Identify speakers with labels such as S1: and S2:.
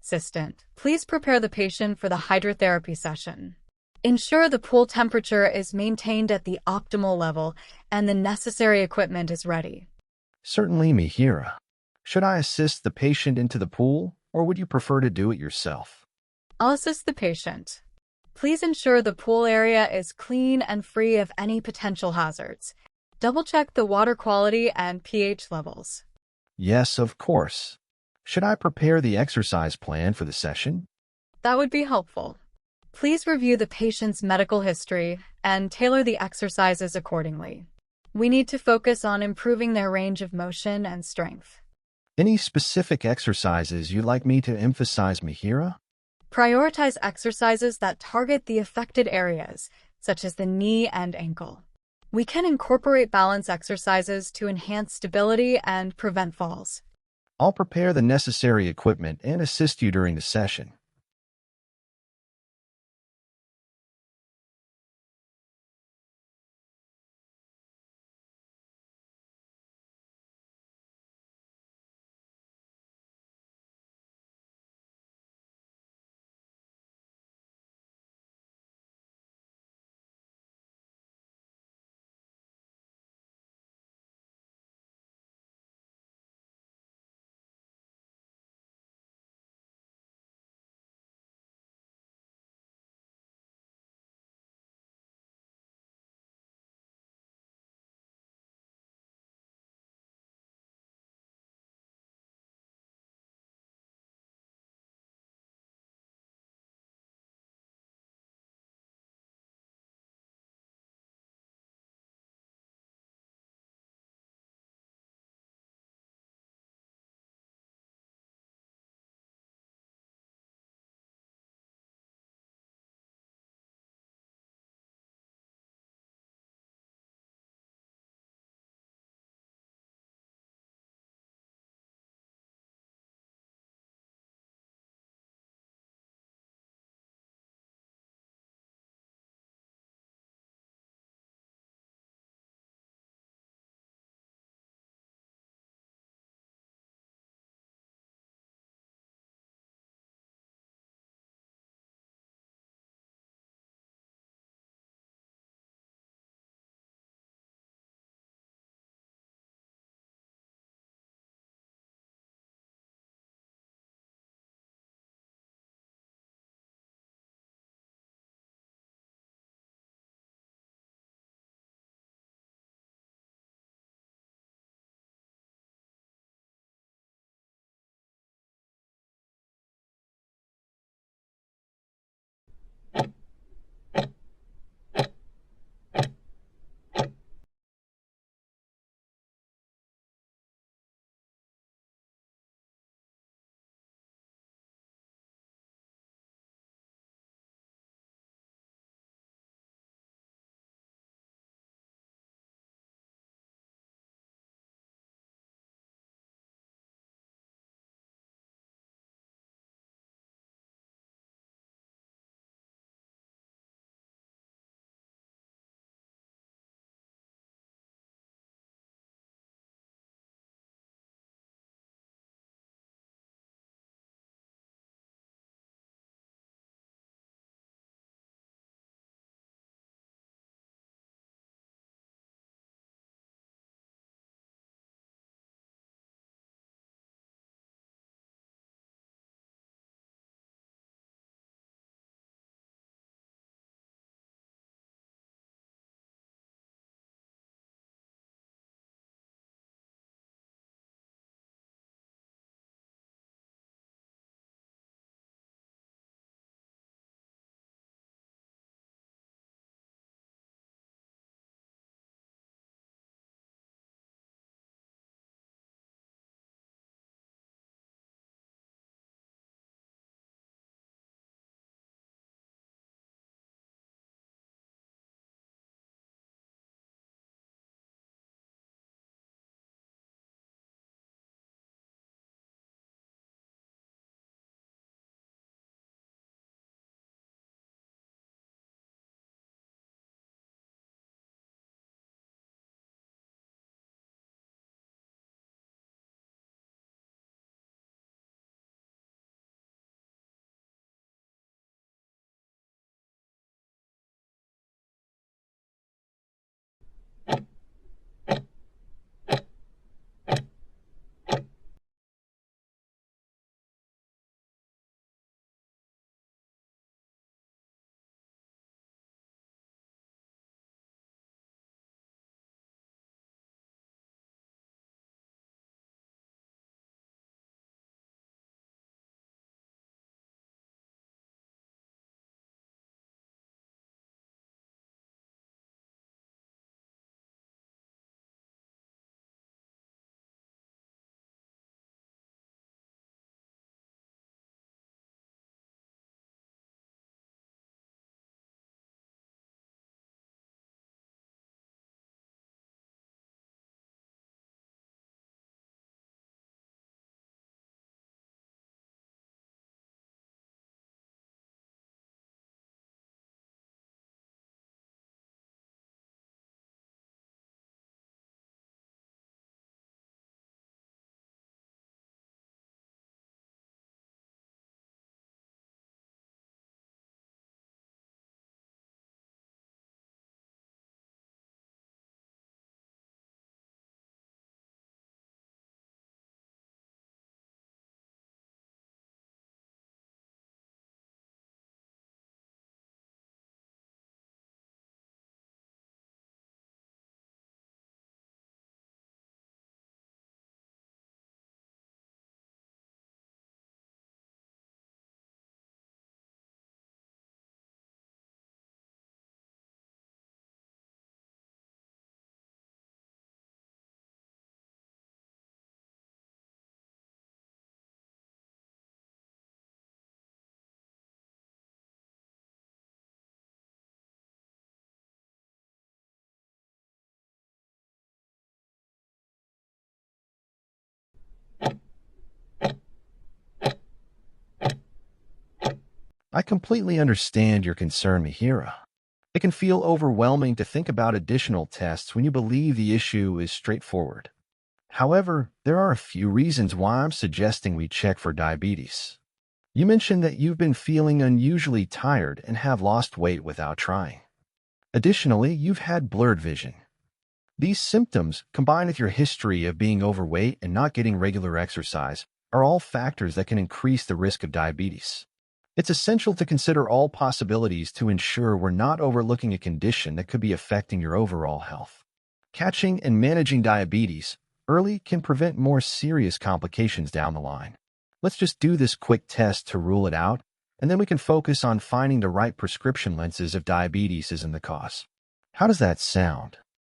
S1: Assistant, please prepare the patient for the hydrotherapy session. Ensure the pool temperature is maintained at the optimal level and the necessary equipment is ready.
S2: Certainly, Mihira. Should I assist the patient into the pool, or would you prefer to do it yourself?
S1: I'll assist the patient. Please ensure the pool area is clean and free of any potential hazards. Double-check the water quality and pH levels.
S2: Yes, of course. Should I prepare the exercise plan for the session?
S1: That would be helpful. Please review the patient's medical history and tailor the exercises accordingly. We need to focus on improving their range of motion and strength.
S2: Any specific exercises you'd like me to emphasize, Mihira?
S1: Prioritize exercises that target the affected areas, such as the knee and ankle. We can incorporate balance exercises to enhance stability and prevent falls.
S2: I'll prepare the necessary equipment and assist you during the session. I completely understand your concern, Mihira. It can feel overwhelming to think about additional tests when you believe the issue is straightforward. However, there are a few reasons why I'm suggesting we check for diabetes. You mentioned that you've been feeling unusually tired and have lost weight without trying. Additionally, you've had blurred vision. These symptoms, combined with your history of being overweight and not getting regular exercise, are all factors that can increase the risk of diabetes. It's essential to consider all possibilities to ensure we're not overlooking a condition that could be affecting your overall health. Catching and managing diabetes early can prevent more serious complications down the line. Let's just do this quick test to rule it out, and then we can focus on finding the right prescription lenses if diabetes isn't the cause. How does that sound?